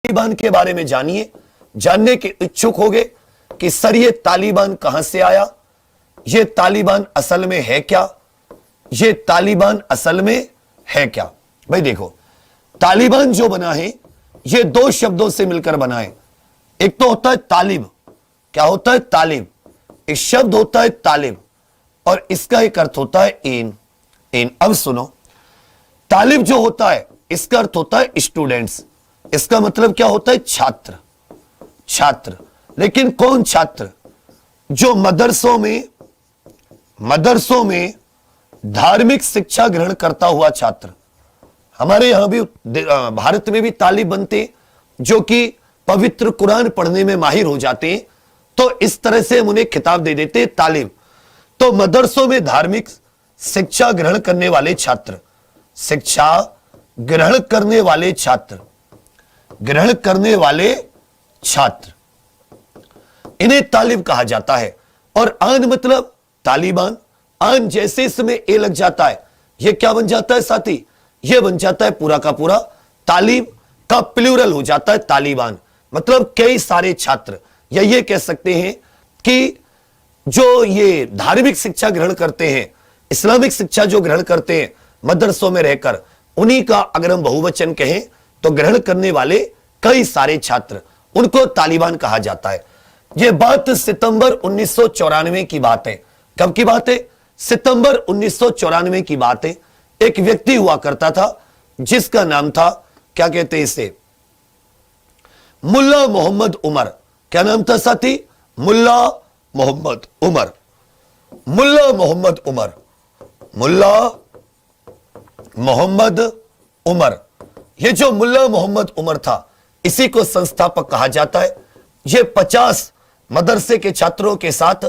तालिबान के बारे में जानिए। जानने के इच्छुक होगे कि सर ये तालिबान कहां से आया, ये तालिबान असल में है क्या, ये तालिबान असल में है क्या। भाई देखो, तालिबान जो बना है ये दो शब्दों से मिलकर बना है। एक तो होता है तालिब, क्या होता है तालिब, एक शब्द होता है तालिब और इसका एक अर्थ होता है इन। अब सुनो, तालिब जो होता है इसका अर्थ होता है स्टूडेंट्स, इसका मतलब क्या होता है छात्र, छात्र। लेकिन कौन छात्र? जो मदरसों में धार्मिक शिक्षा ग्रहण करता हुआ छात्र। हमारे यहां भी भारत में भी तालिब बनते जो कि पवित्र कुरान पढ़ने में माहिर हो जाते हैं, तो इस तरह से हम उन्हें खिताब दे देते हैं तालिब। तो मदरसों में धार्मिक शिक्षा ग्रहण करने वाले छात्र, शिक्षा ग्रहण करने वाले छात्र, ग्रहण करने वाले छात्र, इन्हें तालिब कहा जाता है। और आन मतलब तालिबान, आन जैसे इसमें ए लग जाता है, यह क्या बन जाता है साथी? यह बन जाता है पूरा का पूरा तालिब का प्लूरल हो जाता है तालिबान, मतलब कई सारे छात्र। या ये कह सकते हैं कि जो ये धार्मिक शिक्षा ग्रहण करते हैं, इस्लामिक शिक्षा जो ग्रहण करते हैं मदरसों में रहकर, उन्हीं का अगर हम बहुवचन कहें तो ग्रहण करने वाले कई सारे छात्र, उनको तालिबान कहा जाता है। यह बात सितंबर 1994 की बात है। कब की बात है? सितंबर 1994 की बात है। एक व्यक्ति हुआ करता था जिसका नाम था, क्या कहते हैं इसे, मुल्ला मोहम्मद उमर। क्या नाम था साथी? मुल्ला मोहम्मद उमर, मुल्ला मोहम्मद उमर, मुल्ला मोहम्मद उमर। यह जो मुल्ला मोहम्मद उमर था, इसी को संस्थापक कहा जाता है। यह 50 मदरसे के छात्रों के साथ,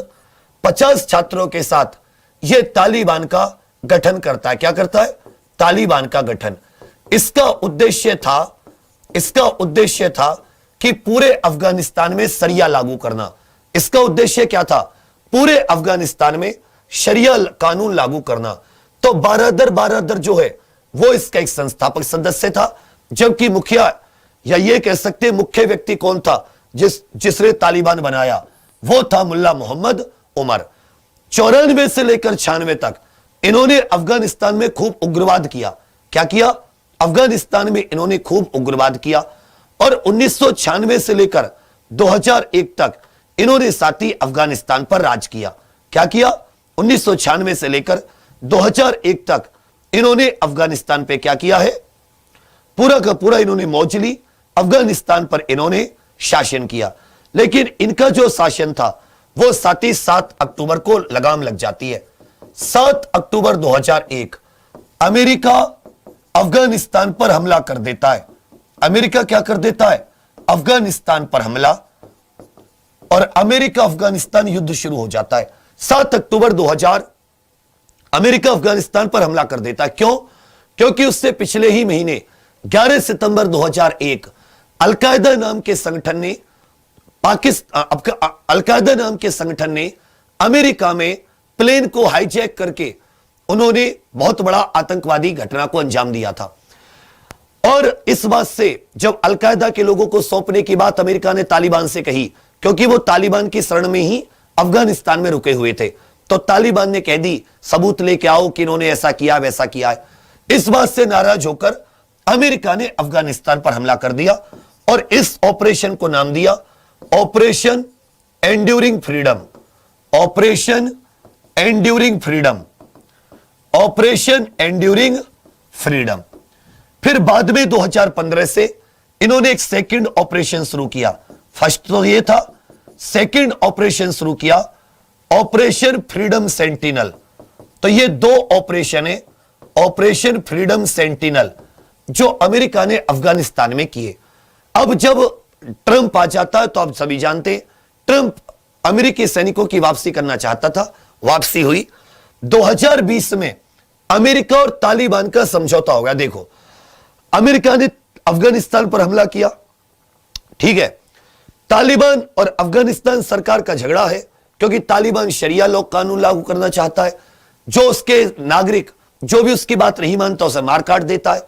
50 छात्रों के साथ यह तालिबान का गठन करता है। क्या करता है? तालिबान का गठन। इसका उद्देश्य था कि पूरे अफगानिस्तान में शरिया लागू करना। इसका उद्देश्य क्या था? पूरे अफगानिस्तान में शरिया कानून लागू करना। तो बारादर जो है वो इसका एक संस्थापक सदस्य था, जबकि मुखिया या ये कह सकते मुख्य व्यक्ति कौन था जिसने तालिबान बनाया? वो था मुल्ला मोहम्मद उमर। 94 से लेकर 96 तक इन्होंने अफगानिस्तान में खूब उग्रवाद किया। क्या किया? अफगानिस्तान में इन्होंने खूब उग्रवाद किया। और 1996 से लेकर 2001 तक इन्होंने साथी अफगानिस्तान पर राज किया। क्या किया? 1996 से लेकर 2001 तक इन्होंने अफगानिस्तान पे क्या किया है? पूरा का पूरा इन्होंने मौज ली, अफगानिस्तान पर इन्होंने शासन किया। लेकिन इनका जो शासन था वो साथी 7 अक्टूबर को लगाम लग जाती है। 7 अक्टूबर 2001 अमेरिका अफगानिस्तान पर हमला कर देता है। अमेरिका क्या कर देता है? अफगानिस्तान पर हमला, और अमेरिका अफगानिस्तान युद्ध शुरू हो जाता है। 7 अक्टूबर 2000 अमेरिका अफगानिस्तान पर हमला कर देता है। क्यों? क्योंकि उससे पिछले ही महीने 11 सितंबर 2001 अलकायदा नाम के संगठन ने अमेरिका में प्लेन को हाईजैक करके उन्होंने बहुत बड़ा आतंकवादी घटना को अंजाम दिया था। और इस बात से जब अलकायदा के लोगों को सौंपने की बात अमेरिका ने तालिबान से कही, क्योंकि वो तालिबान की शरण में ही अफगानिस्तान में रुके हुए थे, तो तालिबान ने कह दी सबूत लेके आओ कि इन्होंने ऐसा किया वैसा किया है। इस बात से नाराज होकर अमेरिका ने अफगानिस्तान पर हमला कर दिया और इस ऑपरेशन को नाम दिया operation enduring freedom. Operation enduring freedom, operation enduring freedom. फिर बाद में 2015 से इन्होंने एक सेकंड ऑपरेशन शुरू किया। फर्स्ट तो ये था, सेकंड ऑपरेशन शुरू किया ऑपरेशन फ्रीडम सेंटिनल। तो ये दो ऑपरेशन है, ऑपरेशन फ्रीडम सेंटिनल, जो अमेरिका ने अफगानिस्तान में किए। अब जब ट्रंप आ जाता है तो आप सभी जानते हैं, ट्रंप अमेरिकी सैनिकों की वापसी करना चाहता था, वापसी हुई। 2020 में अमेरिका और तालिबान का समझौता हो गया। देखो, अमेरिका ने अफगानिस्तान पर हमला किया, ठीक है, तालिबान और अफगानिस्तान सरकार का झगड़ा है, क्योंकि तालिबान शरिया लॉ कानून लागू करना चाहता है, जो उसके नागरिक जो भी उसकी बात नहीं मानता उसे मार काट देता है।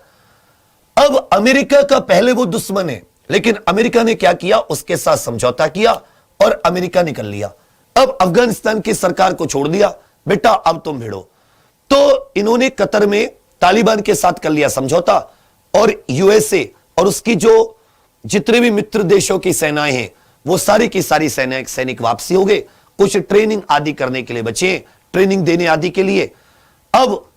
अब अमेरिका का पहले वो दुश्मन है, लेकिन अमेरिका ने क्या किया, उसके साथ समझौता किया और अमेरिका निकल लिया। अब अफगानिस्तान की सरकार को छोड़ दिया, बेटा अब तुम भिड़ो। तो इन्होंने कतर में तालिबान के साथ कर लिया समझौता और यूएसए और उसकी जो जितने भी मित्र देशों की सेनाएं हैं वो सारी की सारी सैनिक वापसी हो गए। कुछ ट्रेनिंग आदि करने के लिए बचे, ट्रेनिंग देने आदि के लिए। अब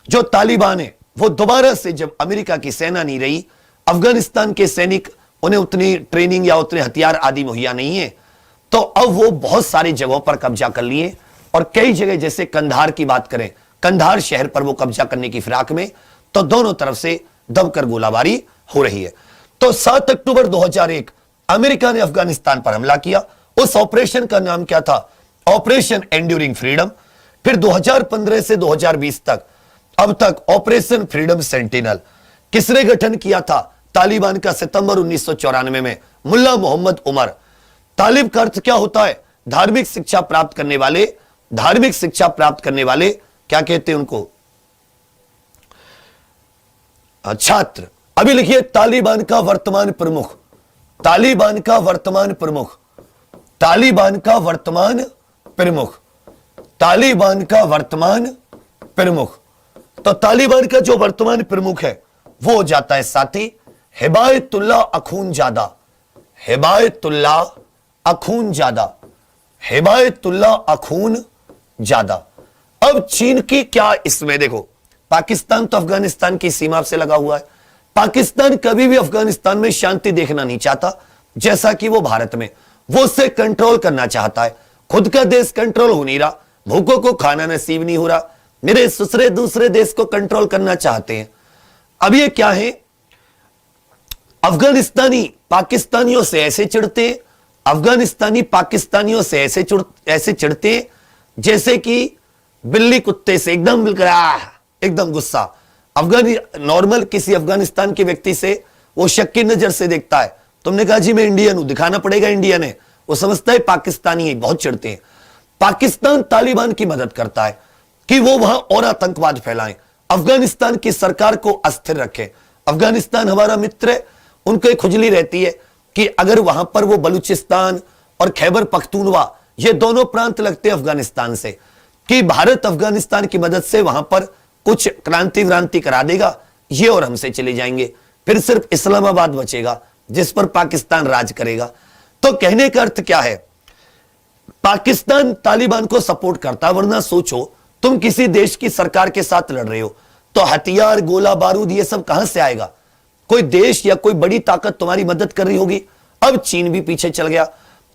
जो तालिबान है वो दोबारा से, जब अमेरिका की सेना नहीं रही, अफगानिस्तान के सैनिक, उन्हें उतनी ट्रेनिंग या उतने हथियार आदि मुहैया नहीं है, तो अब वो बहुत सारी जगहों पर कब्जा कर लिए और कई जगह, जैसे कंधार की बात करें, कंधार शहर पर वो कब्जा करने की फिराक में, तो दोनों तरफ से दबकर गोलाबारी हो रही है। तो 7 अक्टूबर 2001 अमेरिका ने अफगानिस्तान पर हमला किया। उस ऑपरेशन का नाम क्या था? Operation enduring freedom. फिर 2015 से 2020 तक, अब तक ऑपरेशन फ्रीडम सेंटिनल। किसने गठन किया था? तालिबान का, सितंबर 1994 में मुल्ला मोहम्मद उमर। तालिब का अर्थ क्या होता है? धार्मिक शिक्षा प्राप्त करने वाले। धार्मिक शिक्षा प्राप्त करने वाले क्या कहते हैं उनको? छात्र। अभी लिखिए तालिबान का वर्तमान प्रमुख। तालिबान का वर्तमान प्रमुख। तालिबान का वर्तमान प्रमुख। तालिबान का वर्तमान प्रमुख। तो तालिबान का जो वर्तमान प्रमुख है वो हो जाता है साथी हिदायतुल्लाह अखूनजादा। हिदायतुल्लाह अखूनजादा। हिदायतुल्लाह अखूनजादा। अब चीन की क्या इसमें देखो, पाकिस्तान तो अफगानिस्तान की सीमा से लगा हुआ है। पाकिस्तान कभी भी अफगानिस्तान में शांति देखना नहीं चाहता, जैसा कि वो भारत में, वो उसे कंट्रोल करना चाहता है। खुद का देश कंट्रोल हो नहीं रहा, भूखों को खाना नसीब नहीं हो रहा, मेरे ससुरे दूसरे देश को कंट्रोल करना चाहते हैं। अब ये क्या है? अफगानिस्तानी पाकिस्तानियों से ऐसे चिढ़ते, अफगानिस्तानी पाकिस्तानियों से ऐसे चिढ़ते जैसे कि बिल्ली कुत्ते से, एकदम गुस्सा। नॉर्मल किसी अफगानिस्तान के व्यक्ति से वो शक की नजर से देखता है। तुमने कहा जी मैं इंडियन हूं, दिखाना पड़ेगा इंडियन है, वो समझता है पाकिस्तानी है, बहुत चिढ़ते हैं। पाकिस्तान तालिबान की मदद करता है कि वो वहां और आतंकवाद फैलाएं, अफगानिस्तान की सरकार को अस्थिर रखें। अफगानिस्तान हमारा मित्र है, उनको एक खुजली रहती है कि अगर वहां पर वो बलूचिस्तान और खैबर पख्तूनवा, ये दोनों प्रांत लगते हैं अफगानिस्तान से, कि भारत अफगानिस्तान की मदद से वहां पर कुछ क्रांति करा देगा, ये और हमसे चले जाएंगे, फिर सिर्फ इस्लामाबाद बचेगा जिस पर पाकिस्तान राज करेगा। तो कहने का अर्थ क्या है? पाकिस्तान तालिबान को सपोर्ट करता, वरना सोचो तुम किसी देश की सरकार के साथ लड़ रहे हो तो हथियार, गोला बारूद ये सब कहां से आएगा? कोई देश या कोई बड़ी ताकत तुम्हारी मदद कर रही होगी। अब चीन भी पीछे चल गया।